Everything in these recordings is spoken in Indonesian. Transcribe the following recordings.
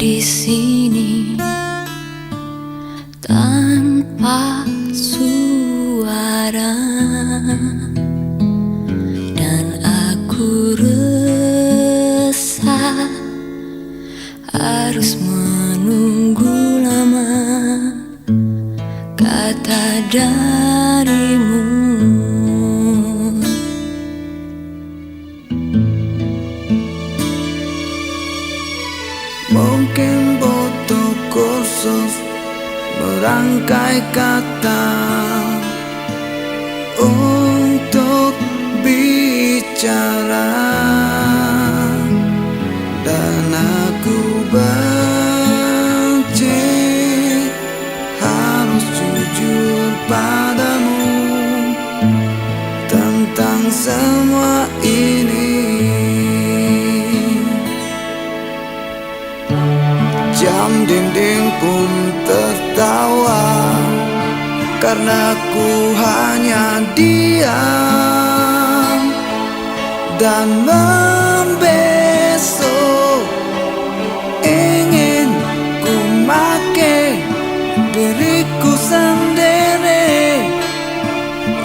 di sini tanpa suara, dan aku resah harus menunggu lama kata darimu. Mungkin butuh kursus merangkai kata untuk bicara, dan aku benci harus jujur padamu tentang semua ini. Jam dinding pun tertawa karena ku hanya diam dan membesok. Ingin ku make diriku sendiri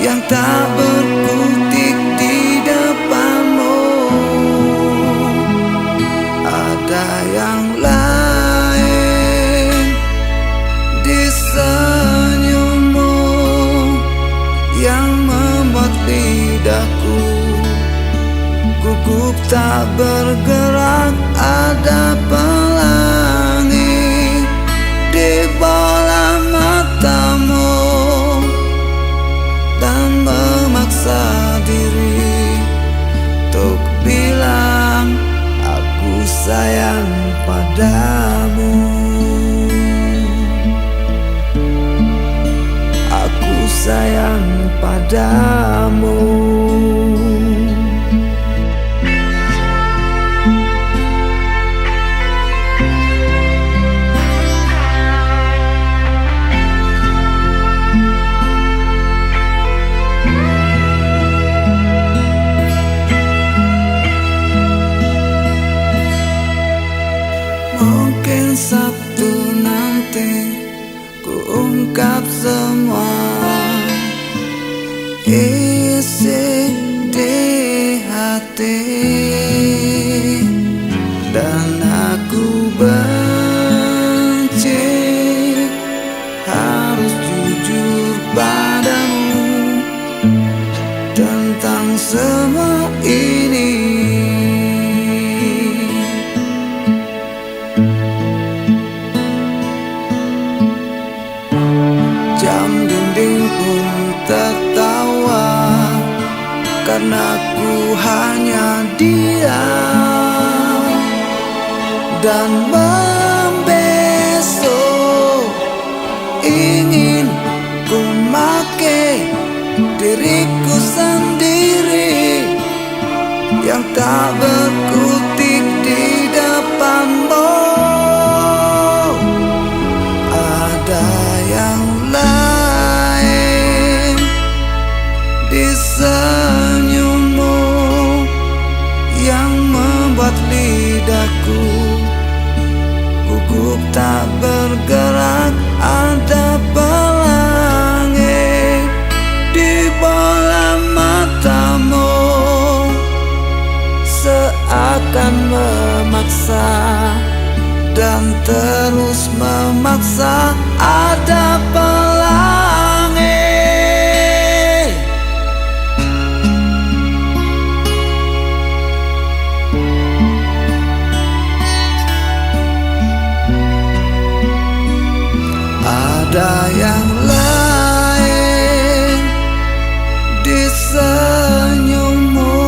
yang tak berkutik di depanmu. Ada yang lain di senyummu yang membuat lidahku gugup tak bergerak. Ada pelangi di bola matamu dan memaksa diri untuk bilang aku sayang padamu. Aku sayang padamu. Mungkin Sabtu nanti ku ungkap semua isi di hati, dan aku benci harus jujur padamu tentang semua ini. Jam dinding pun tertawa karena ku hanya diam dan membesok. Ingin ku make diriku sendiri yang tak berkutik di depanmu. Ada yang lain di senyummu yang membuat lidahku gugup tak bergerak. Ada pelangi di bola matamu seakan memaksa dan terus memaksa. Ada pelangi ada yang lain di senyummu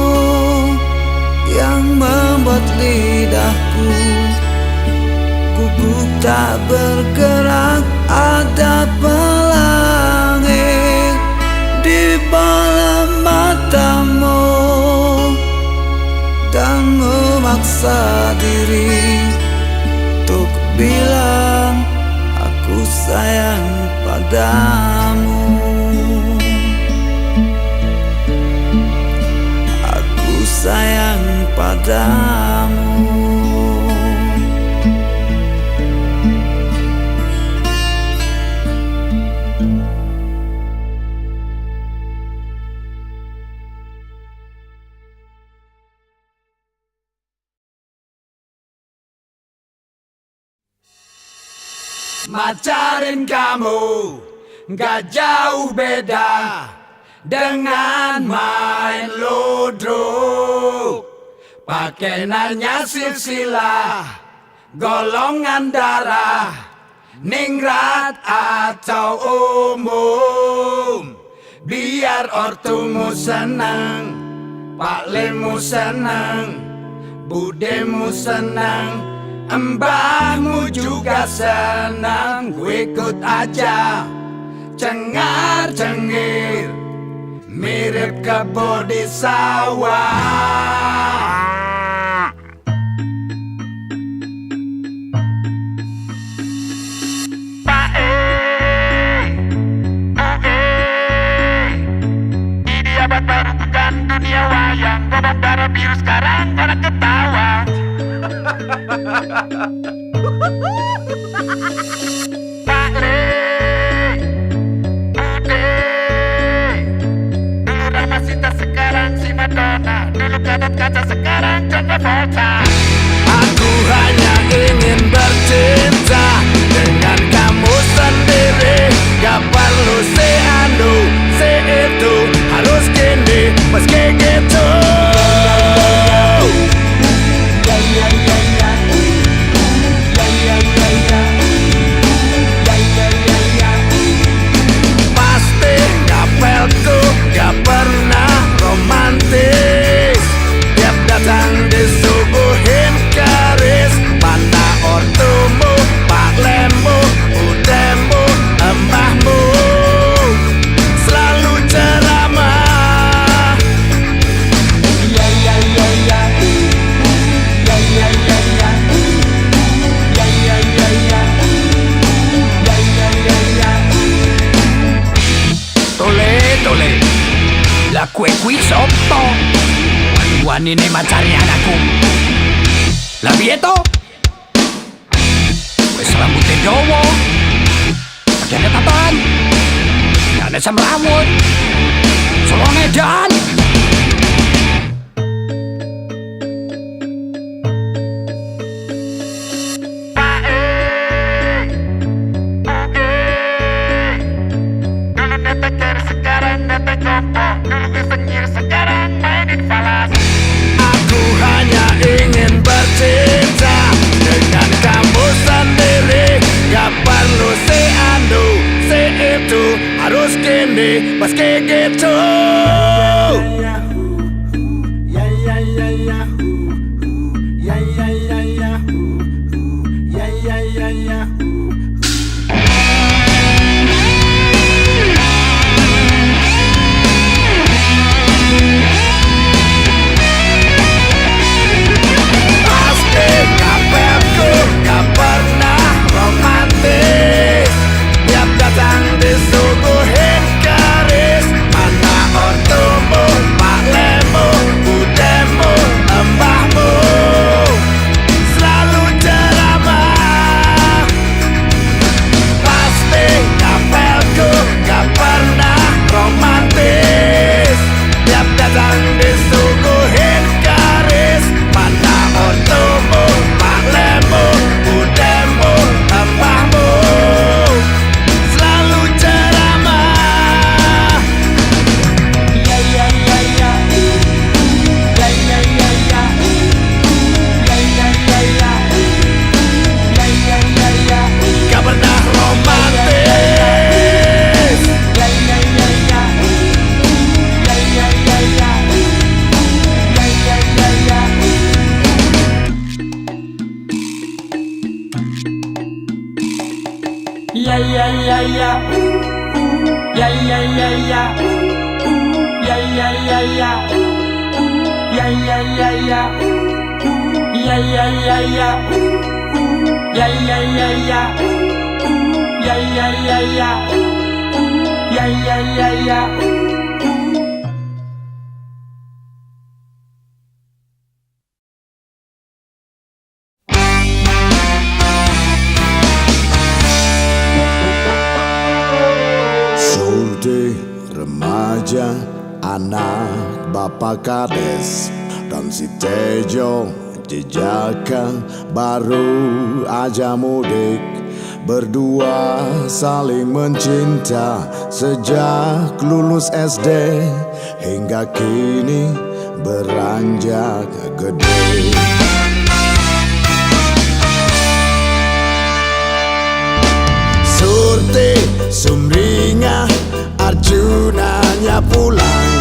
yang membuat lidahku gugup tak bergerak. Ada pelangi di bola matamu dan memaksa diri untuk bilang aku sayang padamu. Aku sayang padamu. macarin kamu gak jauh beda dengan main ludruk. Pakai nanya silsilah golongan darah, ningrat atau umum. Biar ortumu senang, pak lemu senang, budemu senang, embahmu juga senang. Gue ikut aja cengar cengir, mirip kebo di sawah. Baru bukan dunia wayang, gobang darah biru sekarang orang ketawa. Pak Le, Ude, dulu Ramasita sekarang si Madonna, dulu Gatot Kaca sekarang John Travolta. Aku hanya ingin bercinta dengan kamu sendiri. Gak perlu se anu, se itu, harus gini, meski gitu. Pasti ngapelku gak pernah romantis. Tiap datang disuguhin keris. Mana ortumu, pak lemu, udemu, embahmu selalu ceramah. Ya ya ya ya, ya ya ya ya, ya ya ya ya, ya ya ya ya. Tole, tole, la kue qui sotto. Wani ne macari anakku. La vieto? Wes rambutnya Jawa, pakaiannya tatan, nyane sam rambut, Solo Medan. Pak E, Ude, dulu neteker sekarang netek kompo, dulu bisa nyir sekarang mainin falas. Aku hanya ingin bercinta dengan kamu sendiri. Gak perlu se anu, se itu, harus gini, meski gitu. Ya ya ya ya, ya ya ya ya, ya ya ya ya. Pasti ngapelku gak pernah romantis. Tiap datang disuguhin keris. Mana ortumu, pak lemu, budemu, embahmu selalu ceramah. Pasti ngapelku gak pernah romantis. Tiap datang disuguhin keris. Mana ortumu, pak lemu, budemu, embahmu selalu ceramah. Ya ya ya ya, ya ya ya ya, ya ya ya ya, ya ya ya ya. Gak pernah romantis. Ya ya ya ya, ya ya ya ya, ya ya ya ya. Ya ya ya ya, ya ya ya ya, ya ya ya ya, ya ya ya ya, ya ya ya ya, ya ya ya ya, ya ya ya ya, ya ya ya ya. Surti remaja, anak bapak kades, dan si Tejo jejaka baru aja mudik. berdua saling mencinta sejak lulus SD hingga kini beranjak gede. Surti Sumringah Arjunanya pulang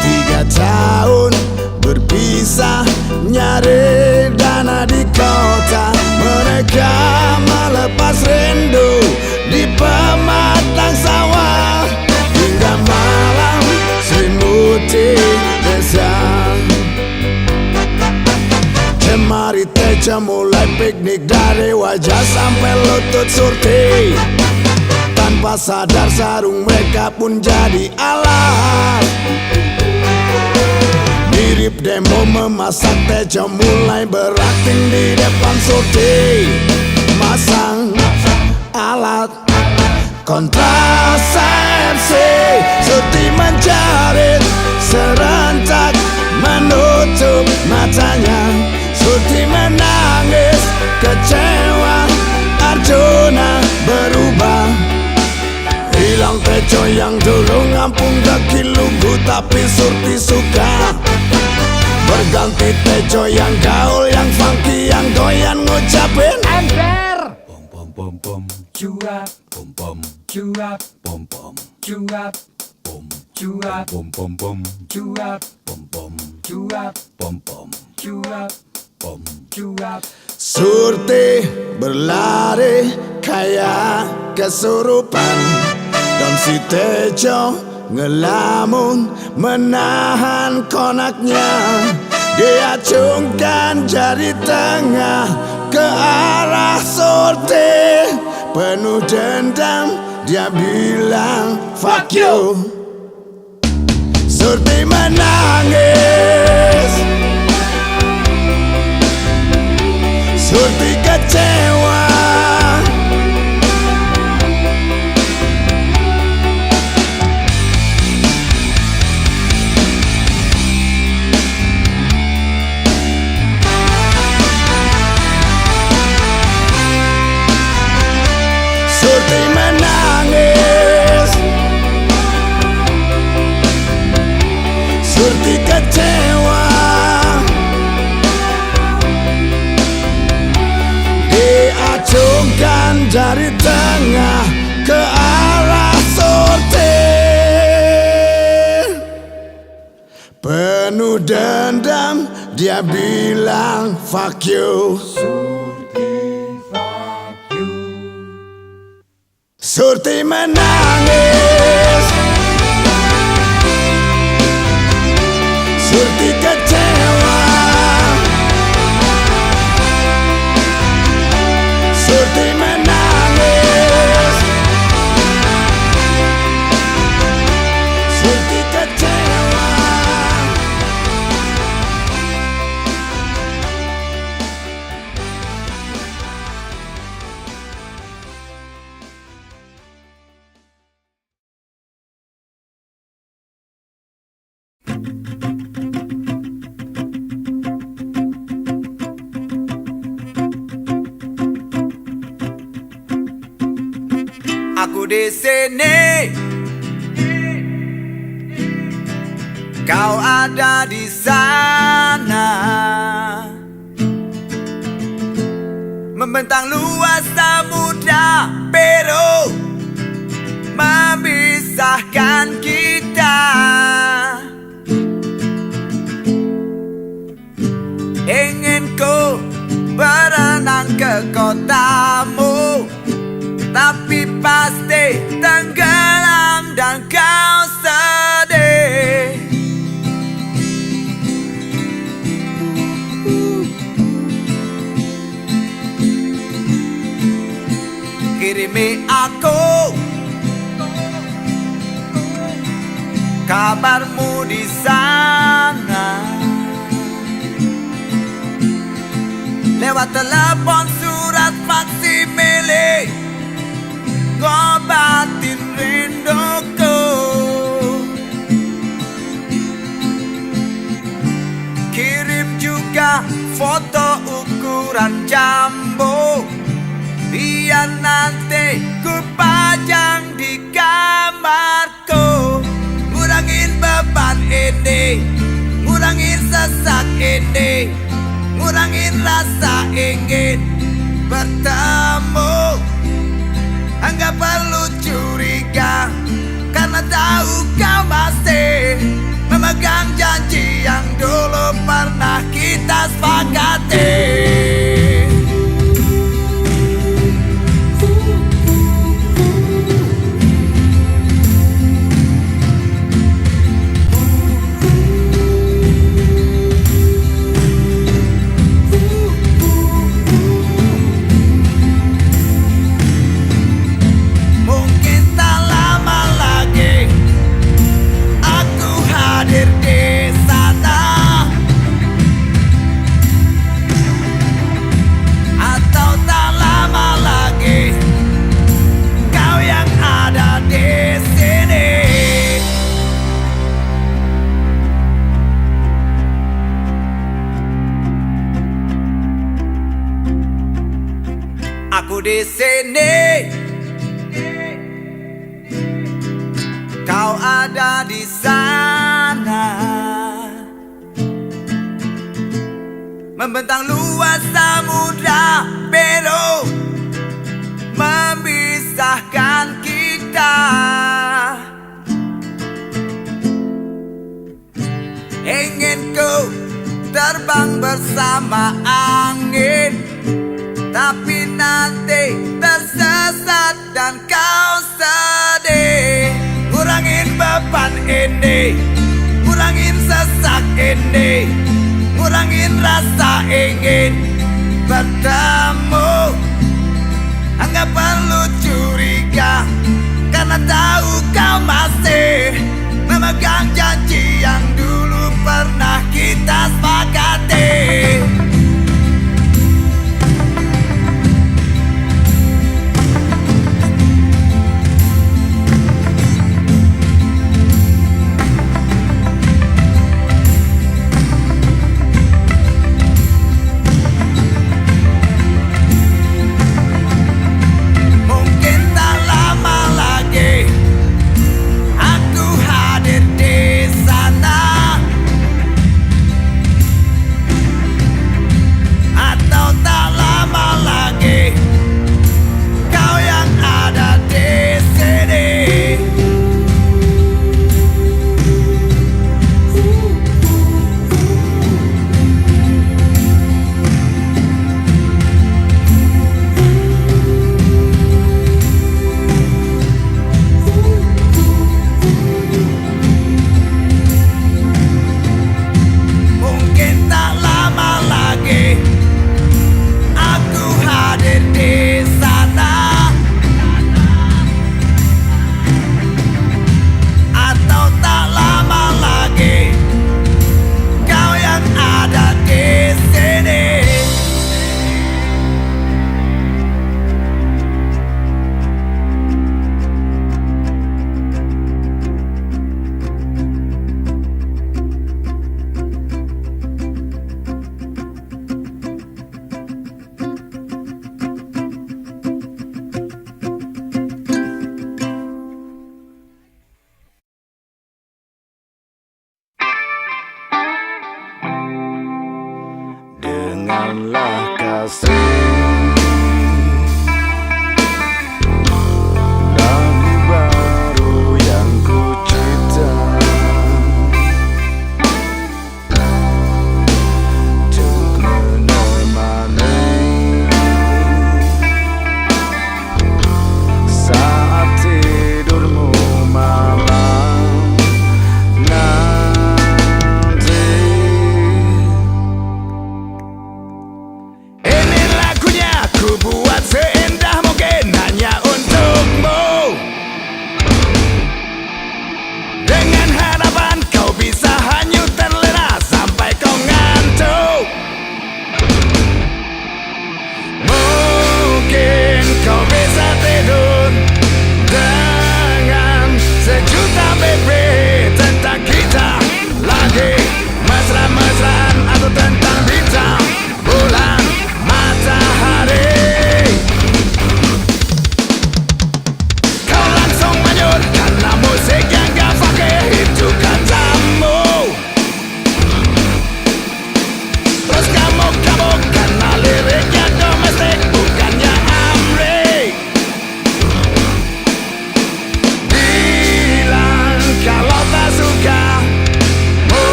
3 tahun berpisah nyari dana di kota. Mereka melepas rindu di pematang sawah hingga malam selimuti desa. Jemari Teja mulai piknik dari wajah sampai lutut Surti. Tanpa sadar sarung mereka pun jadi alat. Mirip demo memasak, Teja mulai berakting di depan Surti. Masang alat kontrasepsi, Surti menjerit serentak menutup matanya. Surti menangis kecewa, Arjuna berubah. Hilang Tejo yang dulu ngampung kaki lugu, tapi Surti suka. Berganti Tejo yang gaul, yang funky, yang doyan ngucapin Ember. Pom pom pom pom cuap, pom pom cuap, pom pom cuap, pom cuap, pom pom pom cuap, pom pom cuap, pom pom cuap, pom cuap. Surti berlari kayak kesurupan, dan si Tejo ngelamun menahan konaknya. Dia acungkan jari tengah ke arah Surti. Penuh dendam dia bilang fuck you. Surti menangis, Surti kecewa. Surti menangis, Surti kecewa. Diacungkan jari tengah ke arah Surti. Penuh dendam dia bilang fuck you. Surti menangis, Surti kecewa. Surti menangis, Surti kecewa. Aku di sini, kau ada di sana, membentang luas samudra biru memisahkan kita. Ingin ku berenang ke kotamu, tapi pasti tenggelam dan kau sedih. Kirimi aku kabarmu di sana, lewat telepon, surat, faksimile, ngobatin rinduku. Kirim juga foto ukuran jambu biar nanti ku pajang di kamarku. Ngurangin beban ini, ngurangin sesak ini, ngurangin rasa ingin bertemu. Enggak perlu curiga, karena tahu kau masih memegang janji yang dulu pernah kita sepakati. Mungkin tak lama lagi aku hadir di sana, atau tak lama lagi kau yang ada di sini. Aku di sini, kau ada di sana. Membentang luas samudra biru memisahkan kita. Ingin ku terbang bersama angin, tapi nanti tersesat dan kau sedih. Ngurangin beban ini, ngurangin sesak ini, ngurangin rasa ingin bertemu. Enggak perlu curiga, karena tahu kau masih memegang janji yang dulu pernah kita sepakati.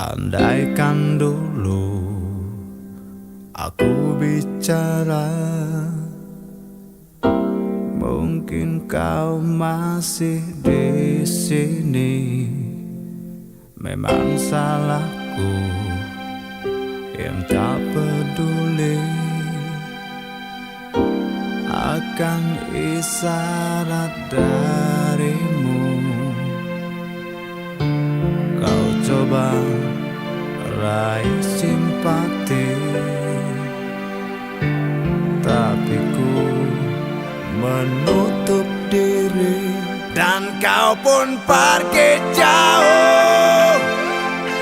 Andaikan dulu aku bicara, mungkin kau masih di sini. Memang salahku yang tak peduli akan isyarat darimu. Kau coba raih simpati, tapi ku menutup diri. Dan kau pun pergi jauh,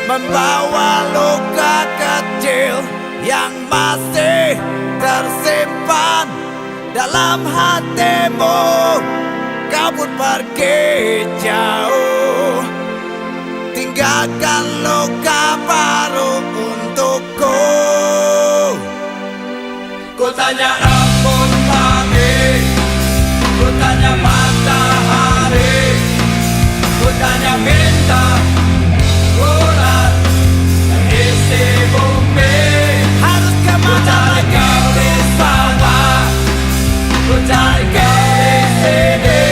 membawa luka kecil yang masih tersimpan dalam hatimu. Kau pun pergi jauh, tinggalkan luka baru untukku. Ku tanya embun pagi, ku tanya matahari, ku tanya bintang, bulan, dan isi bumi. Harus Ku cari kau di sana, ku cari kau di sini,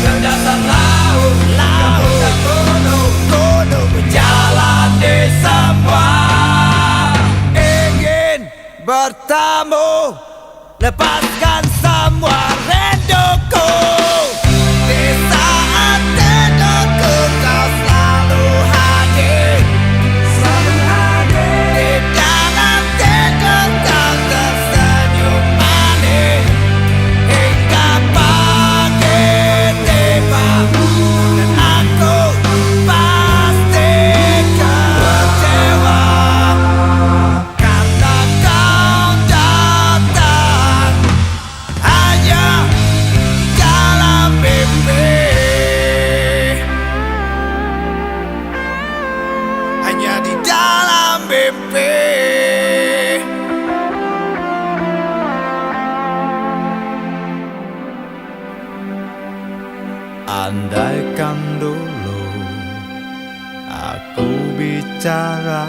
dan dasar laut, dan gunung, berjalan di semua. ingin bertemu, lepaskan semua rinduku. Di saat tidurku kau selalu hadir, di dalam tidur kau tersenyum manis, hingga pagi tiba dan aku pasti kecewa karena kau datang hanya dalam mimpi, hanya di dalam mimpi. Andaikan dulu aku bicara,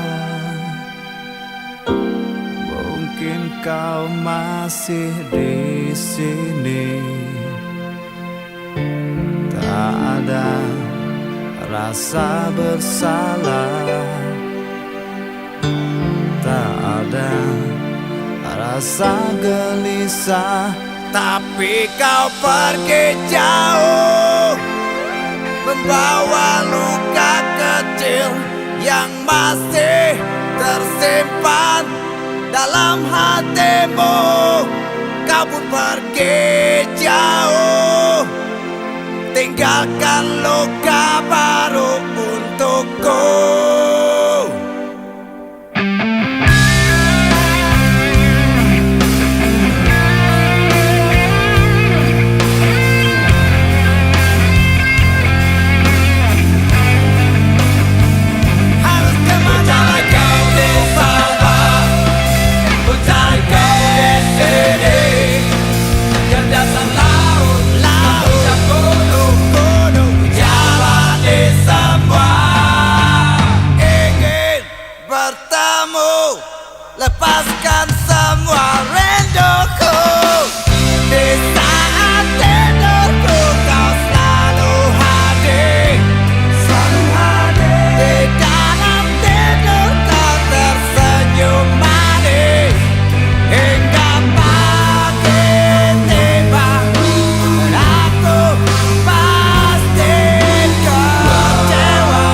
mungkin kau masih di sini. Tak ada rasa bersalah, tak ada rasa gelisah, tapi kau pergi jauh, membawa luka kecil yang masih tersimpan dalam hatimu. Kau pun pergi jauh, tinggalkan luka baru untukku. Harus kemana kau di sana, Ku cari kau di sini, dan dasar laut, dan gunung, berjalan di semua. ingin bertemu, lepaskan semua rinduku. Di saat tidurku kau selalu hadir, di dalam tidur kau tersenyum manis, hingga pagi tiba dan aku pasti kecewa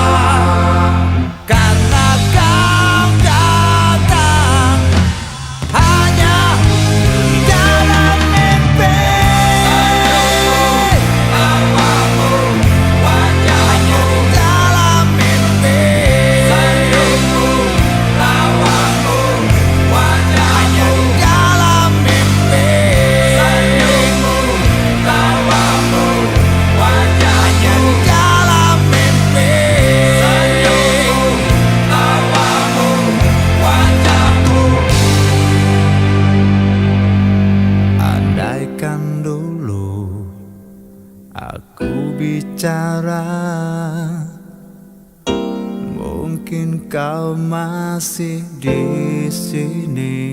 karena kau datang kau masih di sini.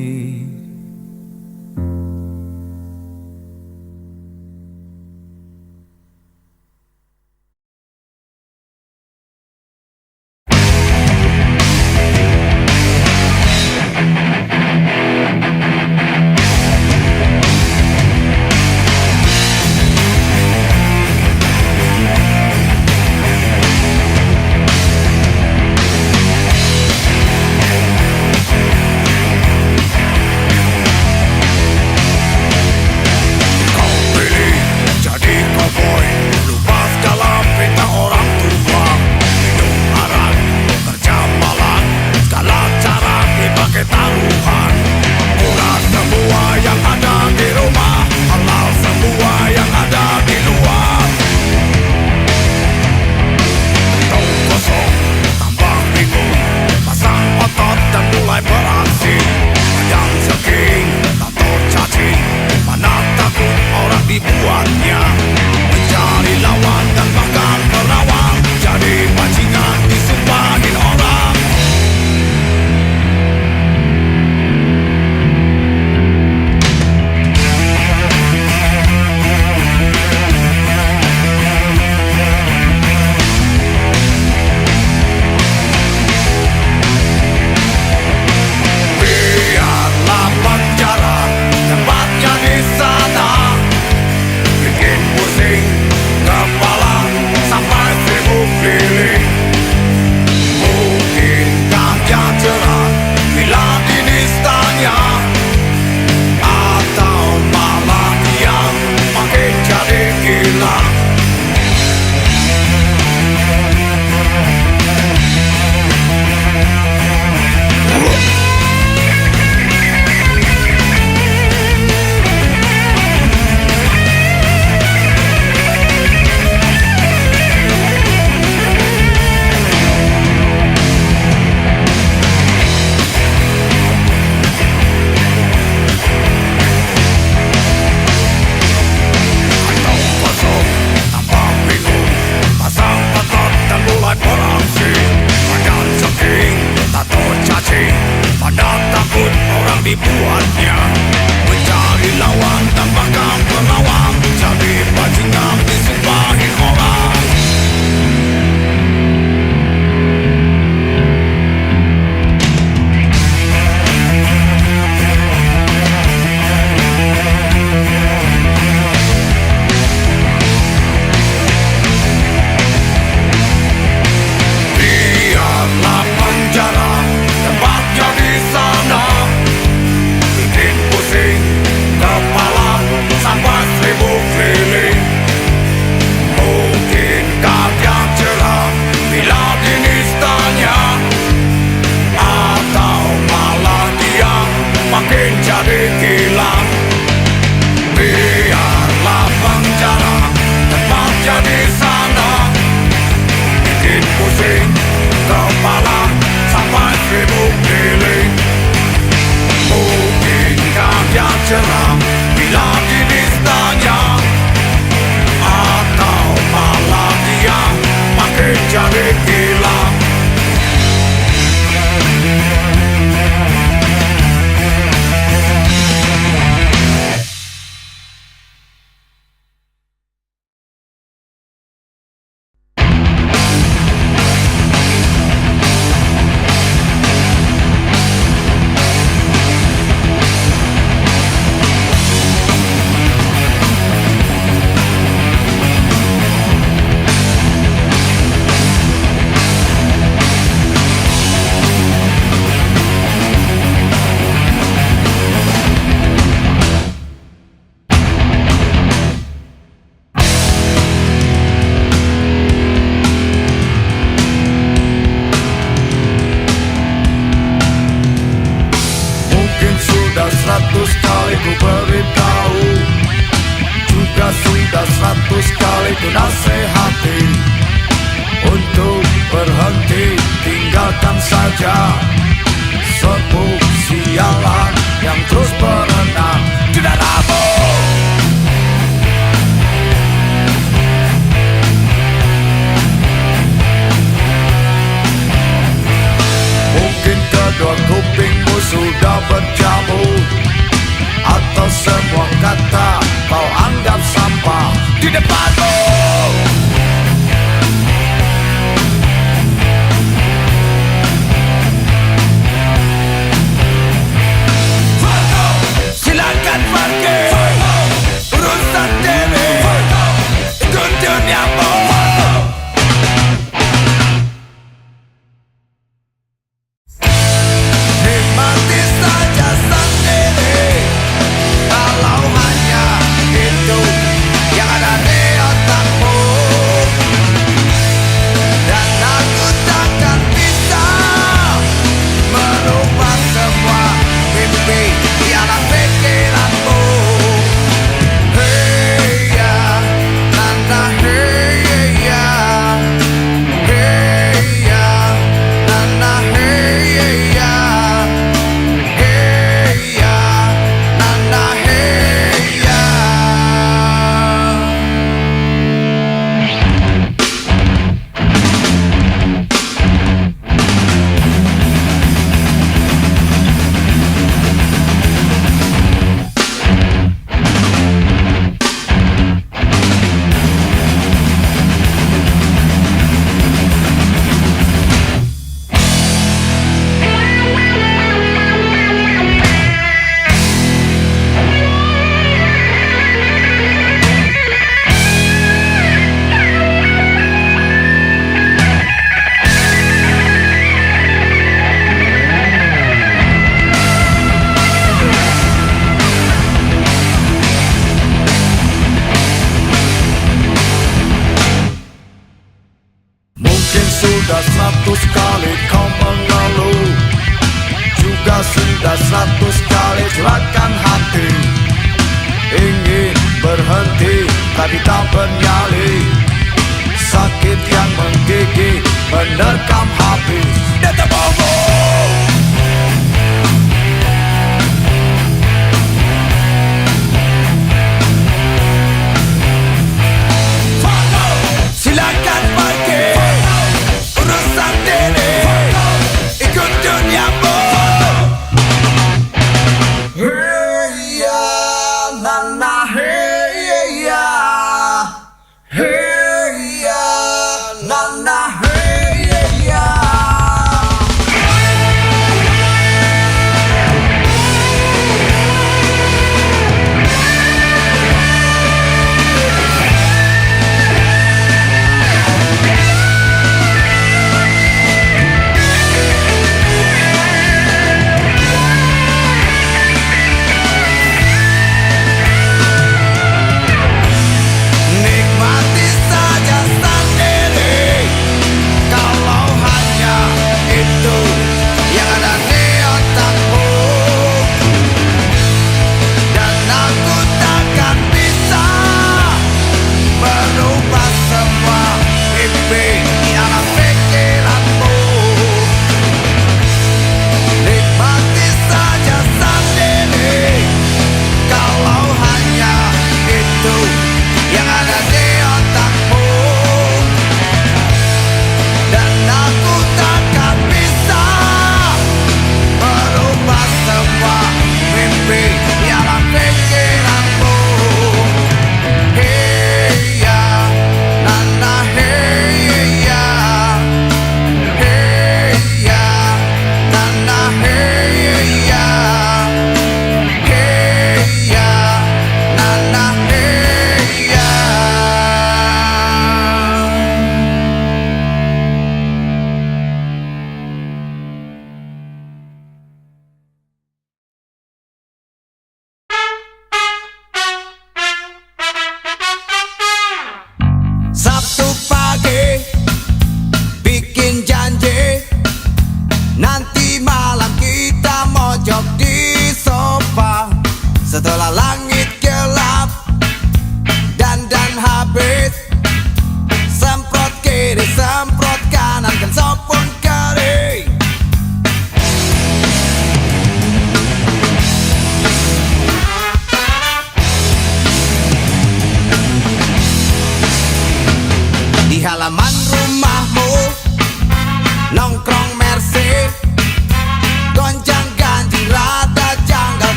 ku nasihati untuk berhenti, tinggalkan saja serbuk sialan yang terus berenang di dalammu. sudah berjamur, atau semua kata kau anggap sampah di depanmu. Silakan pergi, urusan diri, ikut duniamu. Nikmati saja sendiri, kalau hanya itu yang ada di otakmu. Dan aku takkan bisa merubah semua mimpi di alam pikiranmu. Hey ya, nana hey ya, hey ya, nana hey ya, hey ya, nana hey ya. Mungkin sudah 100 kali kau mengeluh, juga sudah 100 kali curahkan hati. Ingin berhenti tapi tak bernyali, sakit yang menggigit menerkam habis. Dan terbohong. Silakan pergi, urusan diri, ikut duniamu. Hey ya, nana hey ya,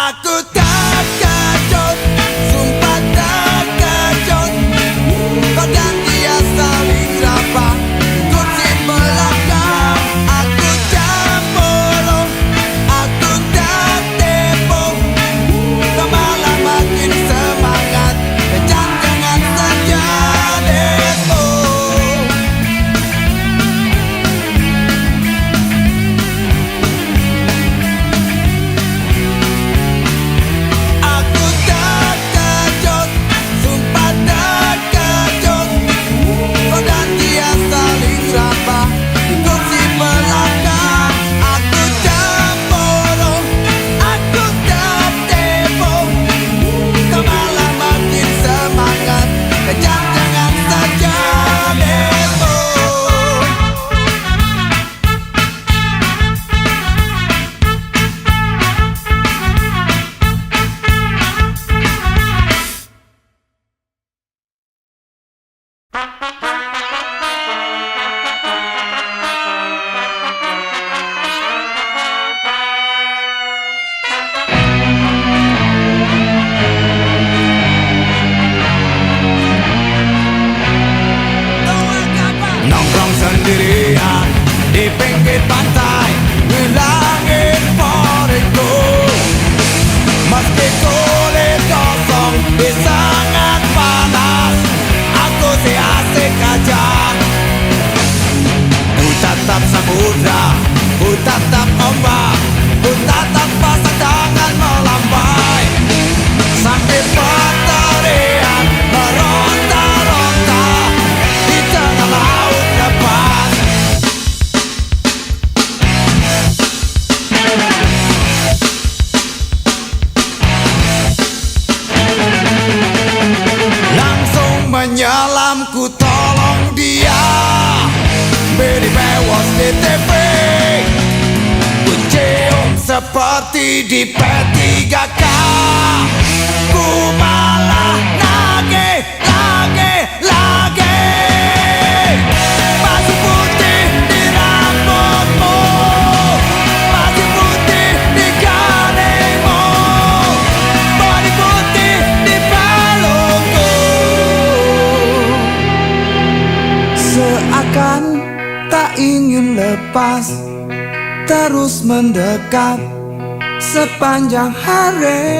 Aku terkejut, sumpah terkejut. Kau dan dia saling sapa, kursi belakang. Aku cemburu, aku tertipu. Kau malah makin semangat, kejangan saja dirimu. Aku terkejut, sumpah terkejut. Kau dan dia saling sapa di kursi belakang. Aku cemburu, aku tertipu. Kau malah makin semangat, kejangan saja dirimu. Nongkrong sendirian di pinggir pantai, ngilangin perutku. Meski kulit kosong di sangat panas, aku sih asik aja. Ku tatap samudra, ku tatap ombak, ku tatap pasang tangan melambai. Sambil berteriak meronta-ronta di tengah laut lepas. Langsung menyelam, ku tolong dia. Beri bewas di TV, ku cium seperti di P3K. Ku malah nagih, nagih, nagih. Baju putih di rambutmu, baju putih di garingmu, baju putih di pelukku. Seakan tak ingin lepas, terus mendekat sepanjang hari.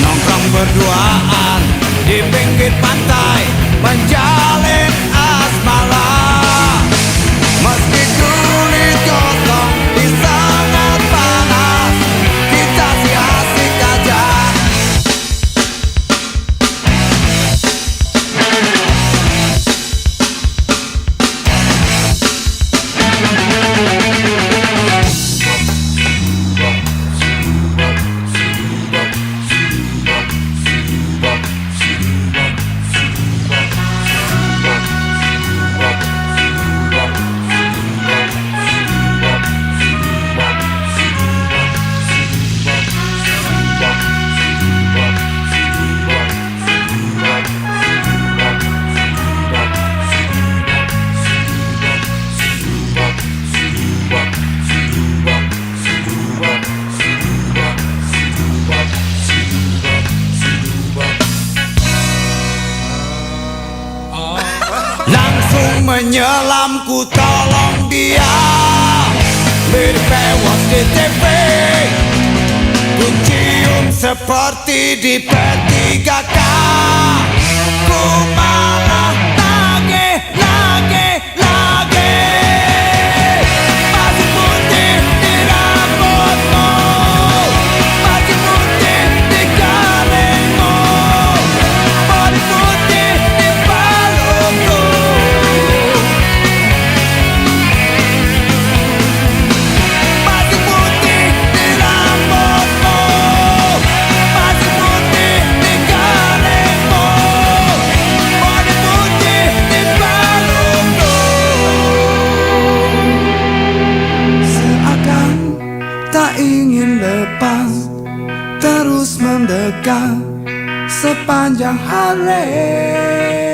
Nongkrong berduaan di pinggir pantai, menjalin asmara. Meski kulit kosong di sangat panas, kita sih asik aja. Langsung menyelam, ku tolong dia. Beri bewas di TV, ku cium seperti di P3K. Ku malah nagih, nagih, nagih. Baju putih di rambutmu, baju putih di garingmu, baju putih di pelukku. Baju putih di rambutmu, baju putih di sepanjang hari.